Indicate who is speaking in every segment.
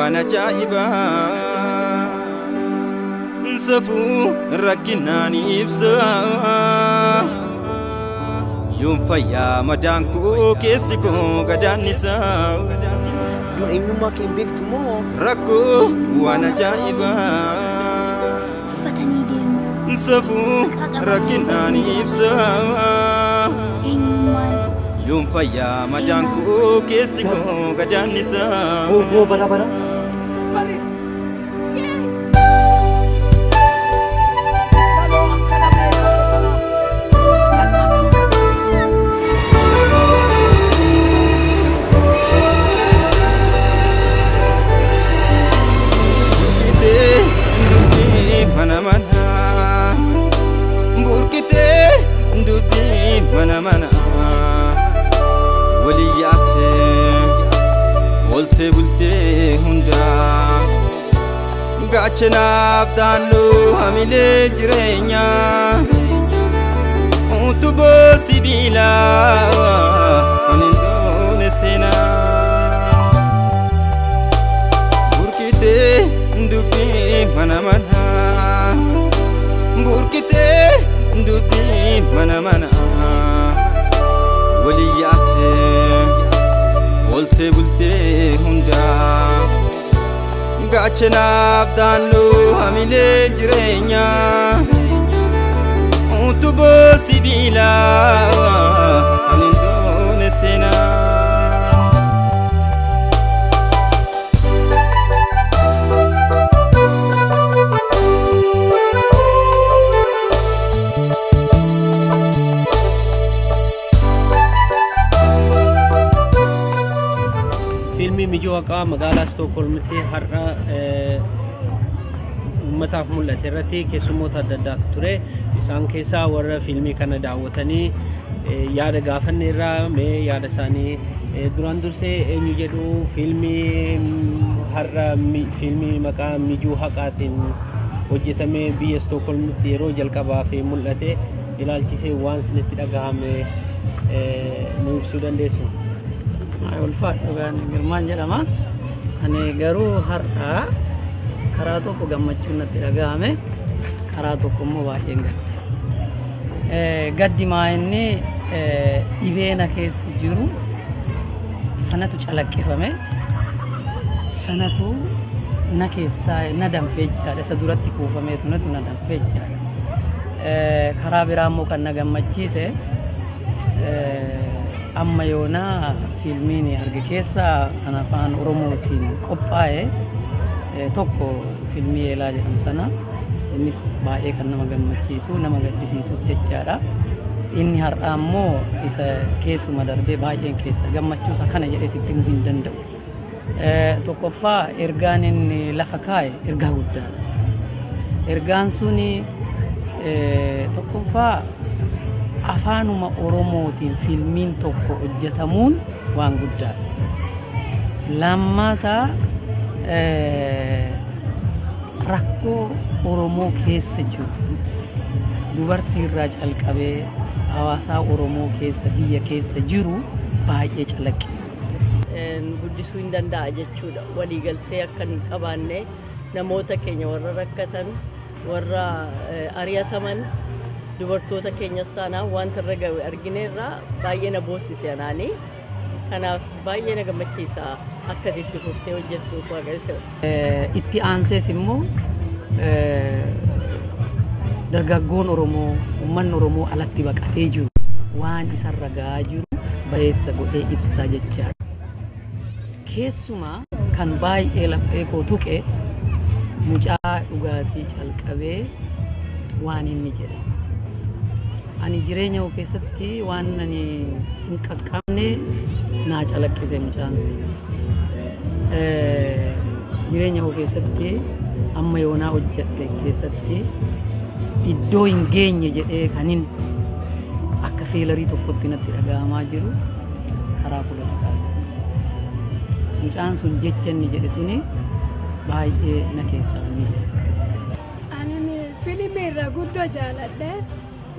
Speaker 1: وانا جايبا سفو ركناني إبسا يوم فيا مدانكو كيسيكو قدان نساو
Speaker 2: دون إنو ما كان بيكتو مو
Speaker 1: ركو وانا جايبا
Speaker 3: فتني ديم
Speaker 1: سفو ركناني إبسا يوم فيا مدانكو كيسيكو قدان نساو
Speaker 2: هو برا برا
Speaker 1: mana mana burkite ndudi mana mana waliyate wolte bulte hunda gachna abdanu hamile jirenya utubo sibila anindone sena burkite ndudi mana mana burkite ndudi mana mana waliyate wolte bulte hunda gachna abdanu hamile jirenya utubo sibila anindone sena
Speaker 2: ميجوا قام مقالة ستوكولم تي هرّا متاف ملة ترتي كسمو تددات ترى إنسان كيسا ورّا فيلمي كان دعوتني ياد غافن نرّا مي ياد ساني دران درسه نيجدو فيلمي هرّا فيلمي مقام ميجوا حقاتين وجتمي بي ستوكولم تي روجل كبا في ملة تي إلى الكيسة وانس نتلاقاهم نور سودان ديسو
Speaker 4: ulfaat dhugaan girmaan jedhama ani garuu har'a karaa tokko gammachuun natti dhagahame karaa tokko immoo baay'een gaddi maa inni dhibeena keessa jiru sanatu calaqqifame sanatu na keessaa na danfeechaadha isa duratti kuufameetu natu na danfeechaadha karaa biraa immoo kan na gammachiise amma yoona filmiin arge keessa kan afaan oromootiin qophaa'e tokko filmii eelaa jedhamu sana innis baay'ee kan nama gammachiisu nama gaddisiisu jechaadha inni har'aa immoo isa keessuma darbee baay'een keessa gammachuusa kana jedhee sitti himuu hin danda'u tokkoffaa ergaan inni lafa kaa'e ergaa guddaadha ergaan suni tokkoffaa afaanuma oromootiin filmiin tokko hojjetamuun waan guddaadha lammata rakkoo oromoo keessa jiru dubartii irraa calqabee hawaasaa oromoo keessa biyya keessa jiru baay'ee calaqqisa
Speaker 5: guddisuu hin danda'a jechuudha waliigaltee akka hin qabaanne namoota keenya warra rakkatan warra ari'ataman dubartoota keenyas taanaa wanta irra gahe argineerra baay'ee na boosise anaanii kanaaf baay'ee na gammachiisa akka itti fuftee hojjettu waaqayyo
Speaker 4: itti aansees immoo dargaggoon oromoo uummanni oromoo alatti baqatee jiru waan isarra gahaa jiru bayeessa godhee ibsaa jechaadha keessumaa kan baay'ee laphee koo tuqe mucaa dhugaatii calqabee waan inni jedhe ani jireenya koo keessatti waan ani hin qaqqabne naa calaqqise mucaanse jireenya koo keessatti amma yoonaa hojjedhe keessatti iddoo hin geenye jedhee kanin akka feelarii tokkotti natti dhaga'amaa jiru karaa poolitikaati mucaan sun jecha inni jedhe suni baay'ee na keessaa miidhe
Speaker 6: ani fiilmii irraa guddoo jaaladhe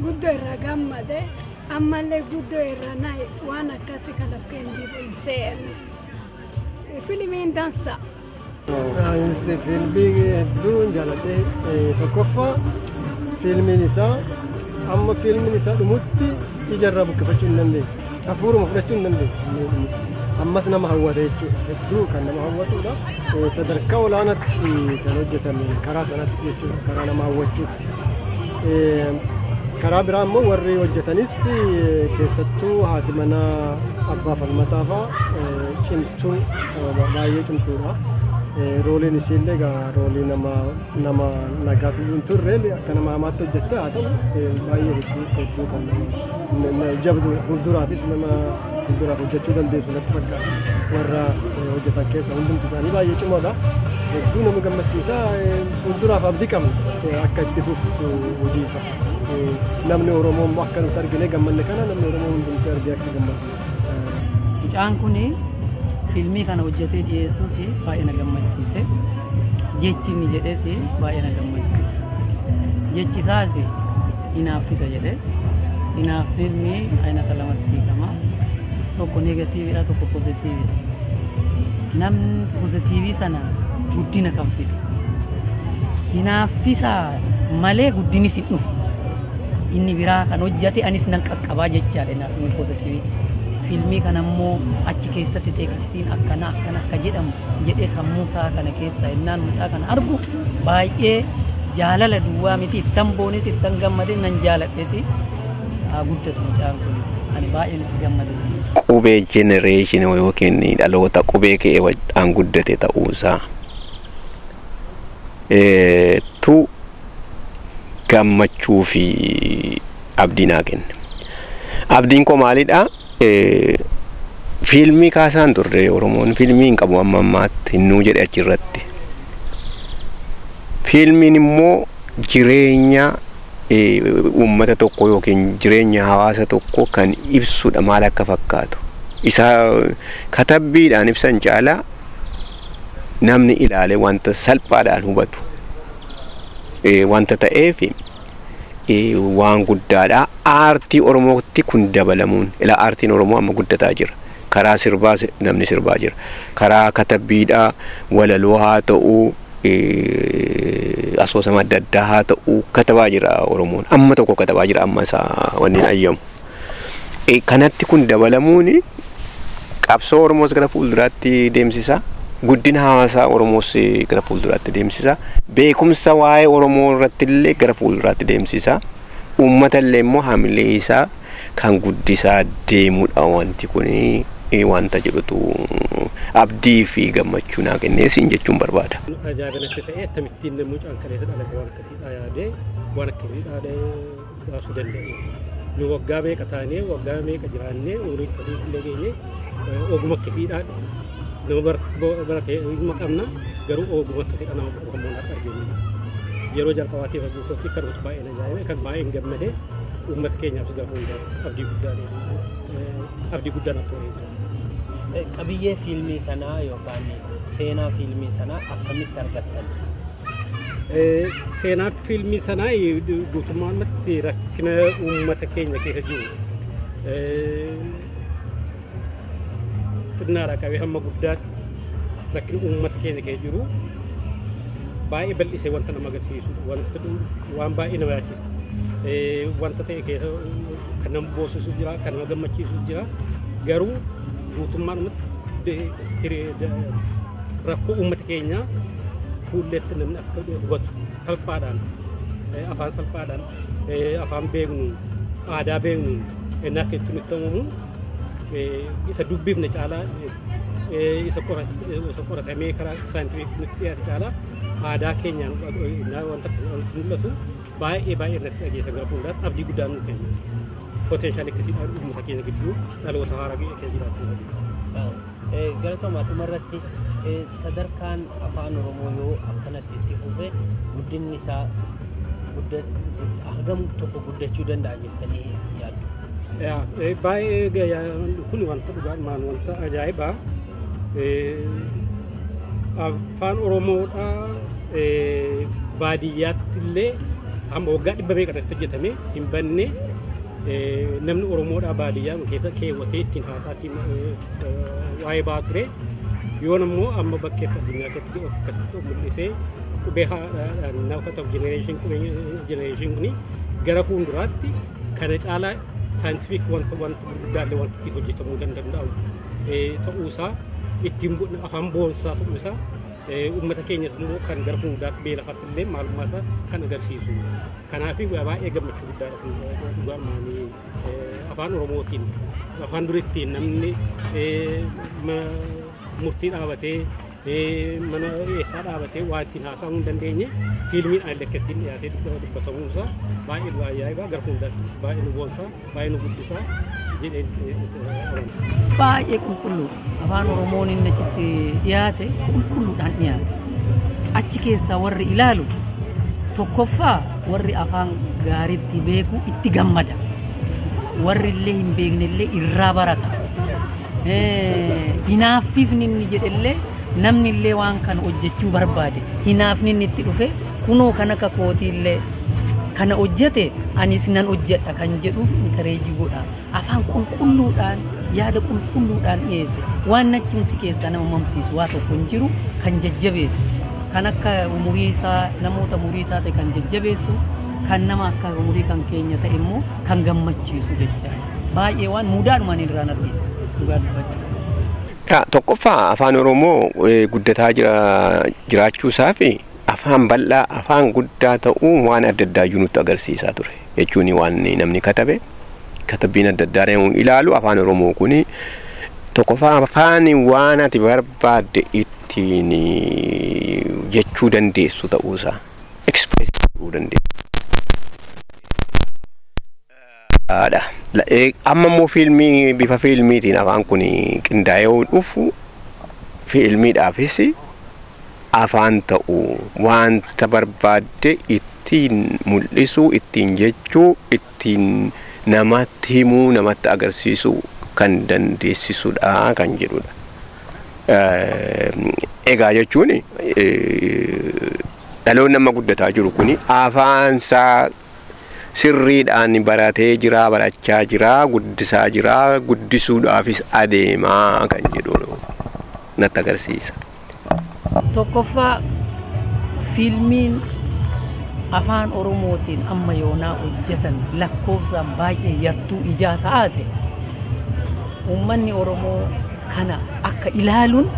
Speaker 6: guddoo irraa gammade ammallee guddoo irraa nahe waan akkasii kan of kenjiru hin seenne fiilmiin dansa
Speaker 3: Fiilmii hedduun jaaladhe tokkoffaa fiilmiin isaa amma fiilmiin isaa dhumutti ijarraa buqqifachuu hin dandeenye hafuuruma fudhachuu hin dandeenye ammas nama hawwata jechuudha hedduu kan nama hawwatudha sadarkaa olaanaatti kan hojjetame karaa sanatti jechuudha karaa nama hawwachuutti karaa biraa immoo warri hojjetanis keessattuu haati manaa abbaa falmataa fa'aa cimtuu baay'ee cimtuudha. Rooliin isiillee egaa roolii nama nagaatu hin turre akka nama hamaatti hojjette haa ta'u baay'ee hedduu kan nama jabduudha fuulduraafis nama fuulduraaf hojjechuu dandeessu natti fakkaata warra hojjetan keessa hundumti isaanii baay'ee cimoodha hedduu nama gammachiisa fuulduraaf abdii qabna akka itti fuftu hojii isa namni Oromoo immoo akka nuti argine gammanne kana namni Oromoo hundumti argee akka gammadu.
Speaker 4: Mucaan kuni fiilmii kana hojjetee dhiyeessuus baay'ee na gammachiise jechi inni jedhes baay'ee na gammachiise jechi isaas hinaaffisa jedhe hinaaf fiilmii aynata lamatti hiikama tokko neegatiiviidha tokko poozitiiviidha namni poozitiivii sana guddina kan fidu hinaaffisa malee guddinis hin dhufu inni biraa kan hojjete anis nan qaqqabaa jechaadha hinaafni poozitiivii fiilmii kana immoo achi keessatti teekstiin akkana akka jedhamu jedhee sammuu isaa kana keessa innaan mucaa kana argu baay'ee jaalala duwwaa miti ittan boones ittan gammade nan jaaladhes guddatu mucaan kun ani baay'ee natti gammade.
Speaker 7: Qubee jenereeshinii yookiin dhaloota qubee ka'ee wajjin guddate ta'uusaa tu gammachuu fi abdii naa kenne. Abdiin koo maalidhaa? Fiilmii kaasaan turre Oromoon fiilmii hin qabu amma ammaatti hinnuu jedhe achirratti. Fiilmiin immoo jireenya uummata tokko yookiin jireenya hawaasa tokko kan ibsudha maal akka fakkaatu. Isa katabbiidhaan ibsan caalaa namni ilaale wanta salphaadhaan hubatu wanta ta'eef waan guddaadha. Aartii Oromootti kun dabalamuun ila aartiin Oromoo amma guddataa jira. Karaa sirbaa namni sirbaa jira. Karaa katabbiidhaa walaloo haa ta'u asoosama adda addaa haa ta'u katabaa jira Oromoon. Amma tokko katabaa jira amma isaa wanneen ayyamu. Kanatti kun dabalamuun qabsoo Oromoos gara fuulduraatti deemsisa. Guddina hawaasaa Oromoos gara fuulduraatti deemsisa. Beekumsa waa'ee Oromoo irratti illee gara fuulduraatti deemsisa. Uummata illee immoo hamilee isaa kan guddisaa deemudha wanti kun wanta jedhutu abdii fi gammachuu naa kennee siin jechuun barbaada.
Speaker 2: Ajaa'ibanatti ta'ee akkamittiin mucaan kaleessa dhalate waan akkasiidha yaadee waan akkasiidha baasuu danda'e. Nu waggaa meeqa taanee waggaa meeqa jiraannee umurii illee geenye oguma akkasiidhaan nama baratee ilma qabna garuu oguma akkasiidha nama Oromoon akka arginu. Yeroo jalqabaatiif asirratti kan nuti baay'ee ajaa'ibe kan baay'ee gammadee uummata keenyaaf garuu abdii guddaan akka ta'e. Qabiyyee fiilmii sanaa yookaan seenaa fiilmii sanaa akkamitti argattan? Seenaa fiilmii sanaa guutummaatti rakkina uummata keenya keessa jiru xinnaadhaa qabee hamma guddaatti rakkina uummata keenya keessa jiru baay'ee bal'isee wanta nama agarsiisu waan baay'ee nama yaachisa wanta ta'e keessa kan nama boosisu jira kan nama gammachiisu jira garuu guutummaan rakkoo uummata keenyaa fuulletti namni akka hubatu salphaadhaan afaan salphaadhaan afaan beeknu aadaa beeknu inni akka itti nutti uumamu isa dubbifne caalaa isa qoratamee karaa saayintifiik nutti dhiyaate caalaa aadaa keenyaan wanta mul'atu baay'ee irratti dhageessa gara fuulduraatti abdii guddaa nuuf kenna. Potenshaal akkasiidhaan uummata keenya gidduu dhaloota haaraa keessa jiraatu. Galatoomaa dhumarratti sadarkaan afaan Oromoo yoo akkanatti itti fufe guddinni isaa hagam tokko guddachuu danda'a jettanii yaaddu?
Speaker 3: Baay'ee kun wanta dhugaadhumaan wanta ajaa'ibaa. Afaan Oromoodhaa baadiyyaatti illee amma waggaa 100 irratti hojjetame hin banne namni Oromoodhaa baadiyyaa keessa keewwatee ittiin haasaatiin waa'ee ba'aa ture
Speaker 8: yoon immoo amma bakkeetta addunyaa keessatti of akkasitti mul'isee qubee naafata jenereeshin kuni gara fuulduraatti kana caalaa saayintifik wanta gurguddaallee wanti itti hojjetamuu danda'u ta'uusaa ittiin afaan boonsaa ta'uusaa uummata keenyas immoo kan gara fuulduraatti beelafaatti illee maalummaa isaa kan agarsiisu. Kanaaf baay'ee gammachuu guddaadha dhugaa maanii afaan Oromootiin afaan durittiin namni murtii dhaabatee mana eessaa dhaabatee waa ittiin haasa'uu hin dandeenye fiilmiin allee akkasiin dhiyaatee dubbatamuusaa baay'ee baay'ee gara fuulduraatti baay'ee nu boonsaa baay'ee nu guddisaa jedhee
Speaker 4: baay'ee qulqulluu afaan Oromoon inni achitti dhiyaate qulqulluudhaan dhiyaate achi keessaa warri ilaalu tokkoffaa warri afaan gaariitti beeku itti gammada warri illee hin beekne illee irraa barata hinaaffiifni inni jedhellee namni illee waan kana hojjechuu barbaade hinaafni inni itti dhufe kunoo kan akka kootii illee kana hojjete anis nan hojjedha kan jedhuuf inkareejii godha afaan qulqulluudhaan yaada qulqulluudhaan dhiyeesse waan nachimti keessaa nama mamsiisu waa tokko hin jiru kan jajjabeessu kan akka umurii isaa namoota umurii isaa ta'e kan jajjabeessu kan nama akka umurii kan keenya ta'e immoo kan gammachiisu jecha baay'ee waan mudaadhumaan irraan argina dhugaa dubbachuu.
Speaker 7: Tokkoffaa afaan Oromoo guddataa jiraachuu isaa fi afaan bal'aa afaan guddaa ta'uu waan adda addaayyuu nutti agarsiisaa ture jechuun waan namni katabbiin adda addaa ilaalu afaan Oromoo kuni tokkoffaa afaan waan ati barbaadde ittiin jechuu dandeessu ta'uusaa express ta'uu dandeessu. Amma immoo fiilmii bifa fiilmiitiin afaan kun qindaa'ee dhufu fiilmiidhaafis afaan ta'u wanta barbaadde ittiin mul'isuu ittiin jechuu ittiin namatti himuu namatti agarsiisuu kan dandeessisudha kan jedhudha. Egaa jechuun dhaloonni amma guddataa jiru kuni afaansaa sirriidhaan baratee jira barachaa jira guddisaa jira guddisuudhaafis adeemaa kan jedhu natti agarsiisa.
Speaker 4: Tokkoffaa fiilmiin afaan Oromootiin amma yoonaa hojjetan lakkoofsaan baay'ee yartuu ijaa ta'ate uummanni Oromoo kana akka ilaaluun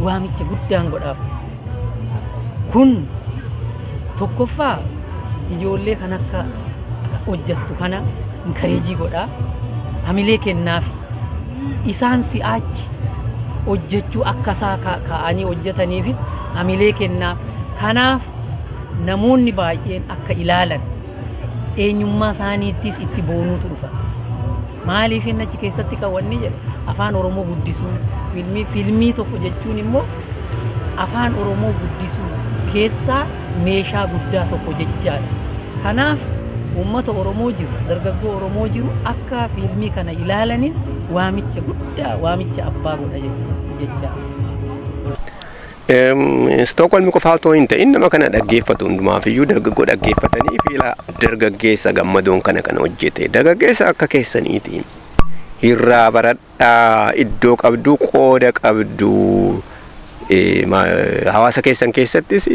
Speaker 4: waamicha guddaan godhaaf. Kun tokkoffaa ijoollee kan akka hojjettu kana inkareejii godhaa hamilee kennaaf isaan si'aachi hojjechuu akka isaa kaa'anii hojjetaniifis hamilee kennaaf kanaaf namoonni baay'een akka ilaalan eenyummaa isaaniittis itti boonuutu dhufa maaliif inni achi keessatti kaawwanni jedhe afaan Oromoo guddisuu fiilmii tokko jechuun immoo afaan Oromoo guddisuu keessaa meeshaa guddaa tokko jechaadha kanaaf uummata Oromoo jiru dargaggoo Oromoo jiru akka fiilmii kana ilaalaniin waamicha guddaa waamicha abbaa godha jecha.
Speaker 7: Stookholmi qofaa otoo hin ta'in nama kana dhaggeeffatu hundumaafiyyuu dargaggoo dhaggeeffatanii fi dargaggeessa gammadoon kana hojjete dargaggeessa akka keessaniitiin irraa baradhaa iddoo qabdu qooda qabdu hawaasa keessan keessattis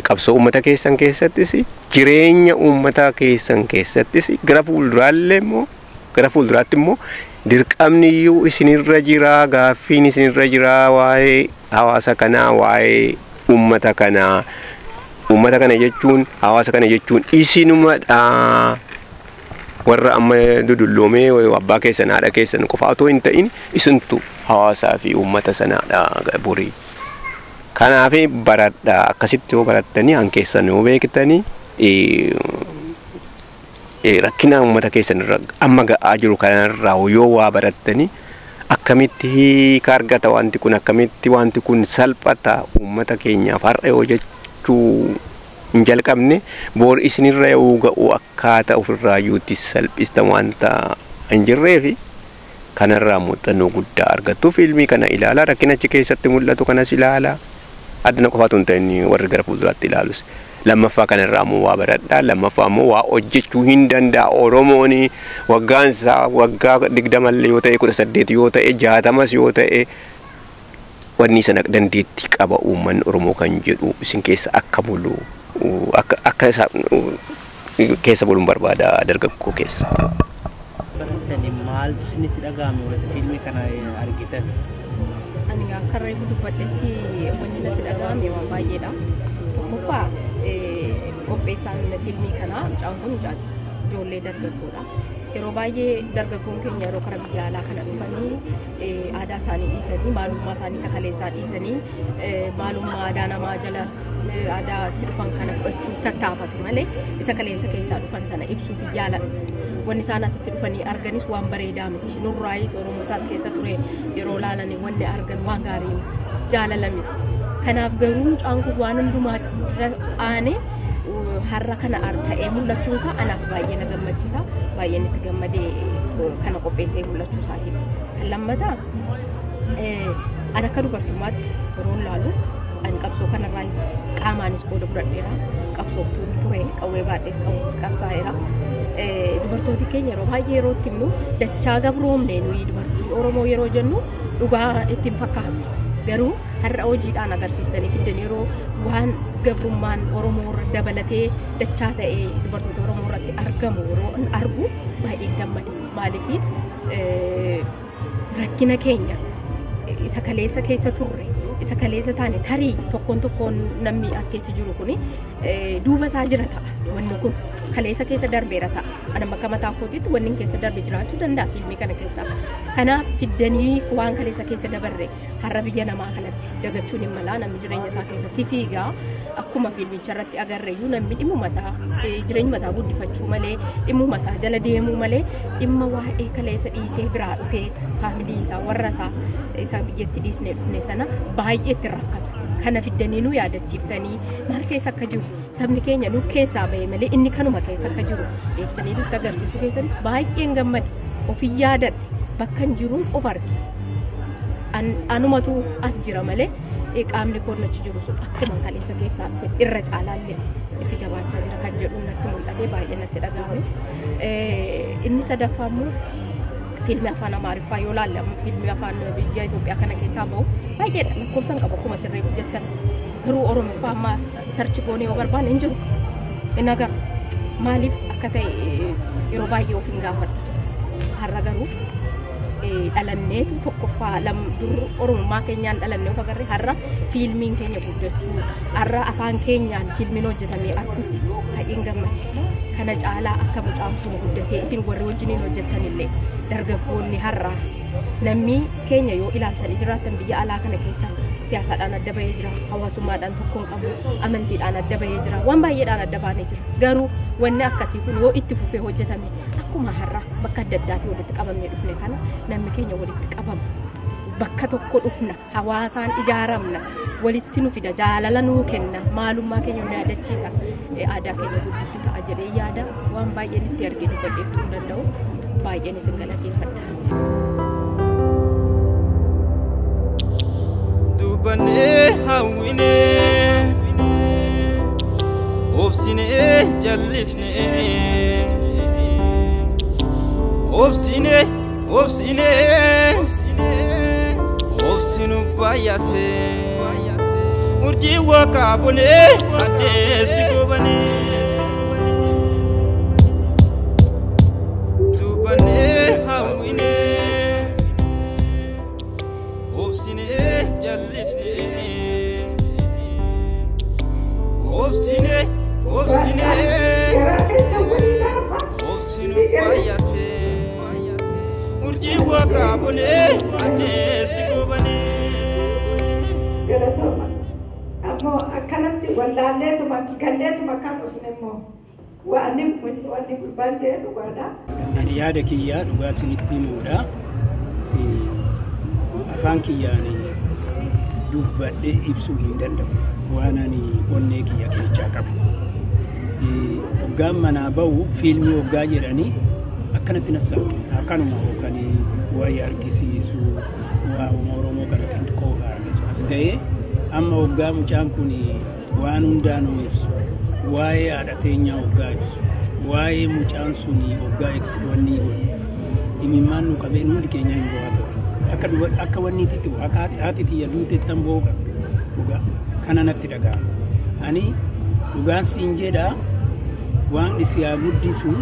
Speaker 7: qabsoo uummata keessan keessattis jireenya uummata keessan keessattis gara fuulduraatti immoo dirqamni iyyuu isinirra jira gaaffiin isinirra jira waa'ee hawaasa kanaa waa'ee uummata kana jechuun hawaasa kana jechuun isinumadha warra amma dudulloomee abbaa keessan haadha keessan qofaa otoo hin ta'in isintu hawaasaa fi uummata sanaadha burii. Kanaaf baradhaa akkasitti yoo barattanii hankeessan yoo beektanii rakkina uummata keessan irra amma ga'aa jiru kanarraa yoo waa barattanii akkamitti hiika argata wanti kun salphata uummata keenyaaf har'a yoo jechuu hin jalqabne boor isinirra yoo ga'u akkaataa ofirraa yuutti salphista wanta hin jirreefi kanarraa muuxannoo guddaa argattu fiilmii kana ilaalaa rakkina achi keessatti mul'atu kanas ilaalaa. Adana qofaatu hin ta'in warri gara fuulduraatti ilaalus lammaffaa kanarraa immoo waa baradhaa lammaffaa immoo waa hojjechuu hin danda'a Oromoon waggaan isaa waggaa 20 yoo ta'e 18 yoo ta'e 60 yoo ta'e wanni sana dandeettii qaba uummanni Oromoo kan jedhu isin keessa akka mulu akka isa keessa buluun barbaada dargaggoo keessa.
Speaker 2: Maaltu isinitti dhaga'ame walitti fiilmii kana argitan?
Speaker 9: Ani akka reefu dubbadhetti wanni natti dhaga'ame waan baay'eedha. Tokkoffaa qopheessaan fiilmii kanaa mucaan kun ijoollee dargaggoodha. Yeroo baay'ee dargaggoon keenya yeroo karaa biyya alaa kana dhufanii aadaa isaanii dhiisanii maalummaa isaanii sakaleessaa dhiisanii maalummaa aadaa namaa jala aadaatti dhufan kana fudhachuuf tattaafatu malee isa kaleessa keessaa dhufan sana ibsuuf yaalan. Wanni isaan asitti dhufanii arganis waan bareedaa miti. Nurraayis Oromootaas keessa ture yeroo laalanii wanni argan waan gaarii miti. Jaalala miti. Kanaaf garuu mucaan kun waan hundumaa aanee har'a kana ta'ee mul'achuun isaa anaaf baay'ee na gammachiisa. Baay'ee itti gammadee kana qopheessee mul'achuu isaati. Kan lammataa ani akka dubartummaatti yeroo laalu ani qabsoo kanarraayis qaamaanis qooda fudhadheera. Qabsooftuun ture qawwee baadhees qabsaa'eera. Dubartooti keenya yeroo baay'ee yeroo itti himnu dachaa gabroomne nuyi dubartiin Oromoo yeroo jennu dhugaa ittiin fakkaatu. Garuu har'a hojiidhaan agarsiistanii fiddan yeroo waan gabrummaan Oromoo irra dabalatee dachaa ta'ee dubartoota Oromoo irratti argamu yeroo argu baay'een gammade. Maaliif rakkina keenya isa kaleessa keessa turre isa kaleessa taane tarii tokkoon namni as keessa jiru kuni duuba isaa jira ta'a wanni kun kaleessa keessa darbeera ta'a. Ana bakka mataa kootiitti wanni keessa darbe jiraachuu danda'a fiilmii kana keessa. Kanaaf fiddanii waan kaleessa keessa dabarre har'a biyya namaa kanatti dagachuun hin malaa namni jireenya isaa keessatti fiigaa akkuma fiilmicha irratti agarreeyyuu namni dhimmuma isaa jireenya isaa guddifachuu malee dhimmuma isaa jala deemuu malee dhimma waa'ee kaleessa dhiisee biraa dhufee faamilii isaa warra isaa biyyatti dhiisnee dhufne sana baay'ee itti rakkatu. Kana fiddanii nu yaadachiiftanii maal keessa akka jiru sabni keenya nu keessaa bahe malee inni kanuma keessa akka jiru deebisanii nutti agarsiisuu keessanis baay'een gammade ofii yaadadhe bakka hin jiruun of arge. Anumatu as jira malee qaamni koon achi jiru sun akkuma kaleessa keessaa dhufe irra caalaallee itti jabaachaa jira kan jedhu natti mul'ate baay'ee natti dhaga'ame. Inni sadaffaa immoo fiilmii afaan Amaariffaa yoo laalle fiilmii afaan biyya Itoophiyaa kana keessaa bahu baay'eedha lakkoofsan qabu akkuma sirreef jettan. Garuu Oromoffaa amma sarchi goonee yoo barbaanne hin jiru. Inni agarra maaliif akka ta'e yeroo baay'ee of hin gaafadhu. Har'a garuu dhalanneetu tokkoffaa dur Oromummaa keenyaan dhalannee of agarre har'a fiilmiin keenya guddachuu har'a afaan keenyaan fiilmiin hojjetamee argutti baay'een gammade. Kana caalaa akka mucaan kun guddatee isin warri wajjiniin hojjettanillee dargaggoonni har'a namni keenya yoo ilaaltanii jiraatan biyya alaa kana keessa siyaasaadhaan adda bahee jira, hawaasummaadhaan tokkoon qabu, amantiidhaan adda bahee jira, waan baay'eedhaan adda baanee jira. Garuu wanni akkasii kun yoo itti fufee hojjetame akkuma har'a bakka adda addaatii walitti qabamnee dhufne kana namni keenya walitti qabama. Bakka tokko dhufna, hawaasaan ijaaramna, walitti nu fida, jaalala nuu kenna, maalummaa keenya nu yaadachiisa, aadaa keenya guddisuu ta'a jedhee yaada waan baay'een itti argee dubbadheeftuu hin danda'u. Baay'een isin galateeffadha.
Speaker 1: Dubbanee hawwinee obsinee jallifnee obsinee obsinu baay'atee urjii waaqaa bolee addeessi gobanee dubbanee hawwinee obsinee jallifnee obsinee obsinu baay'atee urjii waaqaa bolee addeessi gobanee.
Speaker 10: Ammoo akkanatti wallaalleetuma galleetuma kan usne immoo wanni gurbaan jee dhugaadha.
Speaker 8: Ani yaada kiyyaa dhugaa isinitti himuudha. Afaan kiyyaan dubbadhee ibsuu hin danda'u. Waan ani onnee kiyya keessaa qabu. Hoggaan manaa bahu fiilmii hoggaa jedhanii akkanatti nassa'u. Akkanuma yookaan waa'ee argisiisu waa Oromoo kana xixiqqoo argisu as ga'ee amma hoggaa mucaan kun waan hundaanuu ibsu waa'ee haadha teenyaa hoggaa ibsu waa'ee mucaan suni hoggaa ibsu wanni imimmaan nu qabee hundi keenya hin bo'aa ta'u akka wanni itti akka haati tiyya duute tamboo dhugaa kana natti dhaga'ama. Ani dhugaan siin jedha waan isi yaa guddisu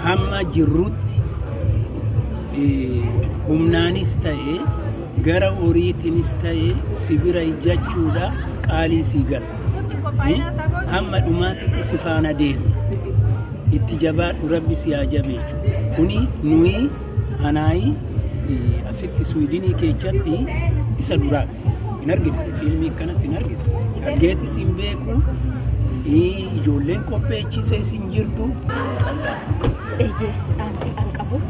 Speaker 8: hamma jirrutti humnaanis ta'e gara horiitiinis ta'e sibira ijjachuudha qaalii sii gala. Hamma dhumaatitti si faana deema. Itti jabaadhu rabbi si haa jabeechu. Kuni nuyi anaayi asitti Swiidinii keessatti isa duraati. Hin argine fiilmii akkanatti hin argine. Argeetti sin beeku ijoolleen qopheechise sin jirtu.
Speaker 9: Eeyyee dhaamsi an qabu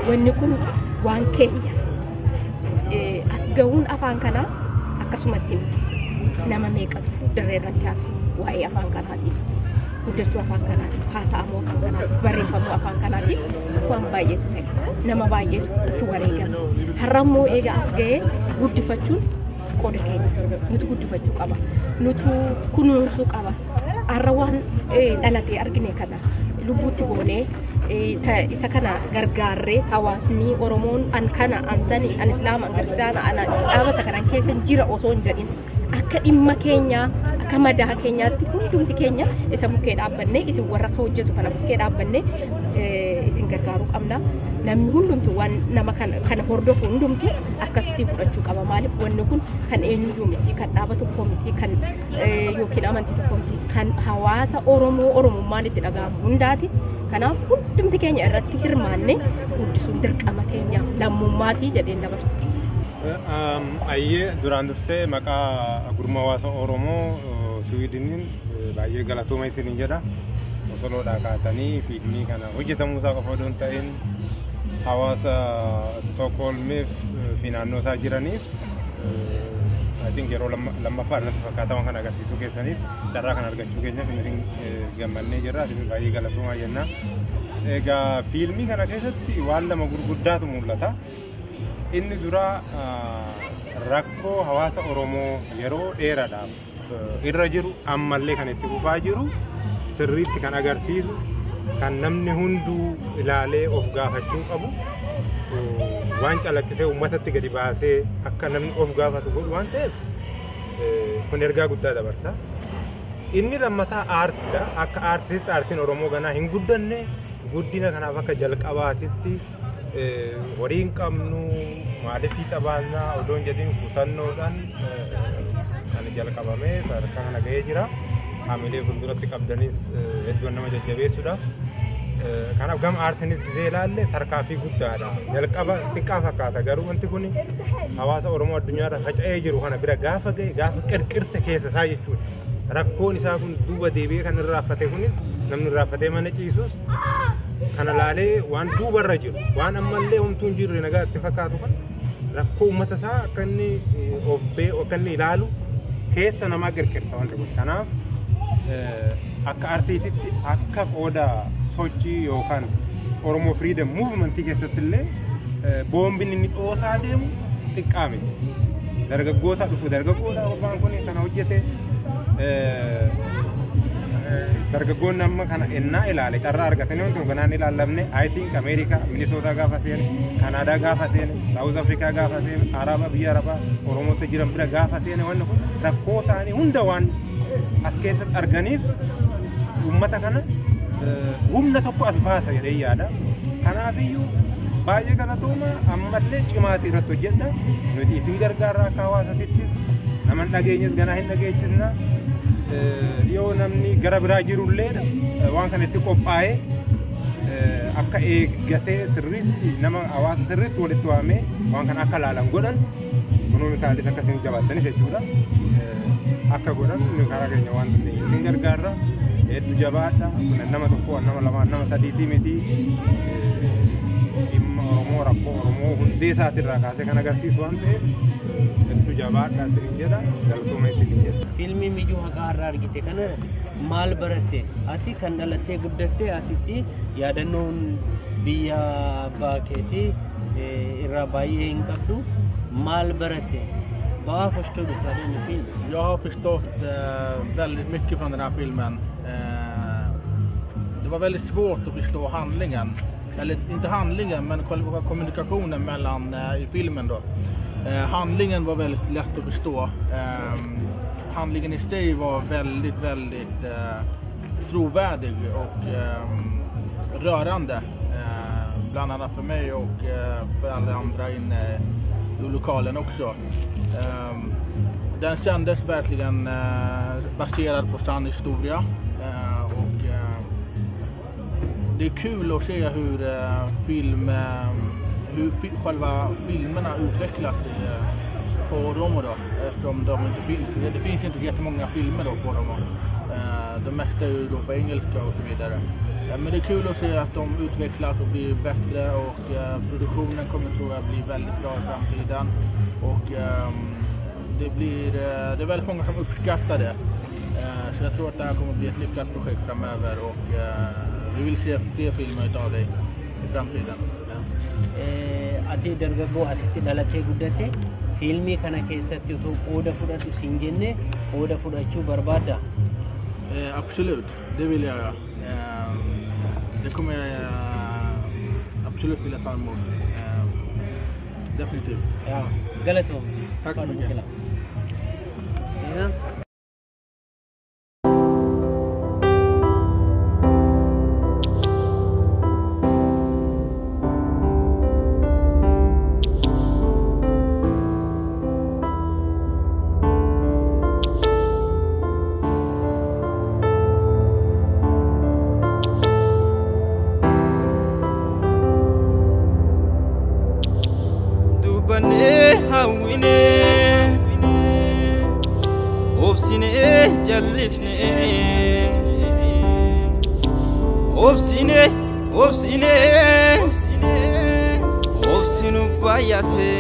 Speaker 9: wanni kun waan keenya as ga'uun afaan kanaa akkasumatti miti nama meeqatu dirree irratti hafe waa'ee afaan kanaatiif guddachuu afaan kanaatiif haasa'amuu afaan kanaatiif barreeffamuu afaan kanaatiif waan baay'eetu ta'e nama baay'eetu itti wareegama. Har'ammoo eega as ga'ee guddifachuun qooda keenya nuti guddifachuu qaba nuti kunuunsuu qaba. Har'a waan dhalatee argine kana lubbuutti goonee isa kana gargaarree hawaasni Oromoon an kana an sani an Islaama an Kiristaana an dhaaba isa kanan keessa jira osoo hin jedhin akka dhimma keenya akka madaa keenyaatti hundumti keenya isa bukkee dhaabbanne isin warra akka hojjetu kana bukkee dhaabbanne isin gargaaruu qabna. Namni hundumtu waan nama kana hordofu hundumti akkasitti fudhachuu qaba. Maaliif wanni kun kan eenyuyyuu miti kan dhaaba tokko miti kan yookiin amantii tokko miti kan hawaasa Oromummaan itti dhaga'amu hundaati. Kanaaf hundumti keenya irratti hirmaanne guddisuun dirqama keenya lammummaatii jedheen dabarsa.
Speaker 11: Ayyee duraan dursee maqaa gurma hawaasa Oromoo Swiidiniin baay'ee galatooma isiniin jedha. Osoloodhaa kaatanii fiilmii kana hojjetamuusaa qofa osoo hin ta'in hawaasa Stookholmiif fi naannoo isaa jiraniif I think yeroo lammaffaa irratti fakkaataman kan agarsiisuu keessaniif carraa kan argachuu keenyaaf isin gammannee jirra. Isin baay'ee galatoomaa jenna. Egaa fiilmii kana keessatti waan lama gurguddaatu mul'ata. Inni dura rakkoo hawaasa Oromoo yeroo dheeraadhaaf irra jiru ammallee kan itti fufaa jiru sirriitti kan agarsiisu kan namni hunduu ilaalee of gaafachuu qabu waan calaqqisee uummatatti gadi baasee akka namni of gaafatu godhu waan ta'eef kun ergaa guddaa dabarsa. Inni lammataa aartiidha. Akka aartiitti aartiin Oromoo ganaa hin guddanne guddina kanaaf akka jalqabaatitti horii hin qabnu maaliif taphaannaa odoo hin jedhin kutannoodhaan kan jalqabamee sadarkaa kana ga'ee jira. Haamilee fuulduratti qabdanis hedduun nama jajjabeessuudha. Kanaaf gama aartiinis gisee ilaalle tarkaanfii guddaadha. Jalqaba xiqqaa fakkaata garuu wanti kun hawaasa Oromoo addunyaarra faca'ee jiru kana bira gaafa ga'e gaafa qirqirsa keessa isaa jechuudha. Rakkoon isaa kun duuba deebi'ee kan irraanfatee kunis namni irraanfatee mana ciisus kana laalee waan duubarra jiru waan ammallee homtuu hin jirre nagaa itti fakkaatu kan rakkoo uummata isaa akka inni of beeku akka inni ilaalu keessa namaa qirqirsa wanti kun. Kanaaf akka aartiititti akka qooda sochii yookaan Oromoo Freedom Movement keessatti illee boombiin inni dhoosaa deemu xiqqaa miti. Dargaggoota dhufu dargaggoota Oromaan kun kana hojjete dargaggoonni amma kana ennaa ilaale carraa argatanii wanti kanaan ilaallamne I think Ameerikaa, Minisootaa gaafa seene, Kanaadaa gaafa seene, Saawuz Afrikaa gaafa seene, Araba biyya Arabaa Oromoota jiran bira gaafa seene wanni kun rakkoo isaanii hunda waan as keessatti arganiif uummata kana humna tokko as baasa jedhee yaada. Kanaafiyyuu baay'ee galatooma ammallee cimaati irratti hojjedha. Nuti isin gargaarra akka hawaasatti nama dhageenyas ganaa hin dhageessisna. Yoo namni gara biraa jirullee waan kana itti qophaa'ee akka eeggatee sirriitti nama hawaasa sirriitti walitti waamee waan kana akka laalan godhan ekonomikaalis akkasiin jabaatanis jechuudha. Akka godhan karaa keenya waan dandeenye isin gargaarra. Hedduu jabaadha. Nama tokko nama lama nama sadiitii miti. Dhimma Oromoo rakkoo Oromoo hundee isaatirraa kaasee kan agarsiisu waan ta'eef hedduu jabaadha isin jedha. Galatooma isin jedha.
Speaker 2: Fiilmii miidhuu haqaa irraa argite kana maal baratte? Ati kan dhalattee guddatte asitti yaadannoon biyya abbaa keetii irraa baay'ee hin qabdu maal baratte? Vad förstod du från den filmen?
Speaker 12: Jag har förstått väldigt mycket från den här filmen. Det var väldigt svårt att förstå handlingen eller inte handlingen, men själva kommunikationen mellan i filmen då. Handlingen var väldigt lätt att förstå. Handlingen i sig var väldigt trovärdig och rörande. Bland annat för mig och för alla andra inne i lokalen också. Den kändes verkligen baserad på sann historia. Och det är kul att se hur själva filmerna utvecklas på Oromo då, eftersom det finns inte jättemånga filmer då på Oromo. De mesta är ju då på engelska och så vidare. Men det är kul att se att de utvecklas och blir bättre, och produktionen kommer tror jag bli väldigt bra i framtiden. Och det är väldigt många som uppskattar det. Så jag tror att det här kommer bli ett lyckat projekt framöver, och vi vill se fler filmer utav dig i framtiden.
Speaker 2: Ati dargaggoo asitti dhalatee guddate fiilmii kana keessatti utuu qooda fudhatu siin jenne qooda fudhachuu barbaadda?
Speaker 12: Absolut, det vill jag göra. Det kommer jag absolut vilja ta emot. Definitivt.
Speaker 2: Ja, galatoom.
Speaker 12: Tack så mycket.
Speaker 1: Obsinu bayate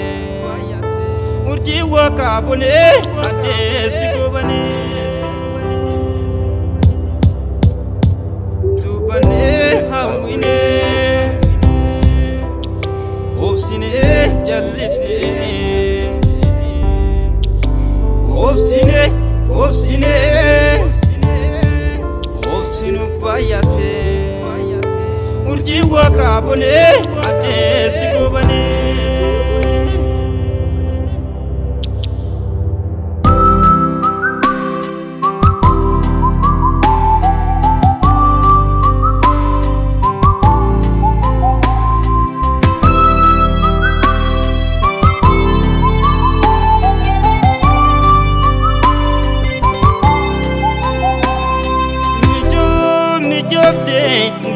Speaker 1: urji wakabone ade sigobane dubane hawine obsine jallifne obsine obsinu bayate urji wakabone ade sigobane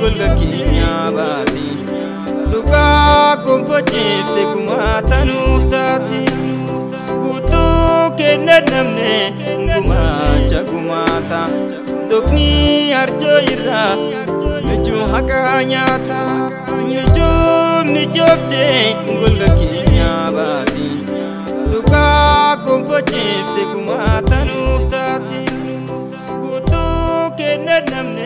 Speaker 1: Gulga kinya bati luka kompochit de kumata nuftati gutu kenne namne nguma chagumata dokni arjo ira meju hakanyata mijobde gulga kinya bati luka kompochit de kumata nuftati gutu kenne namne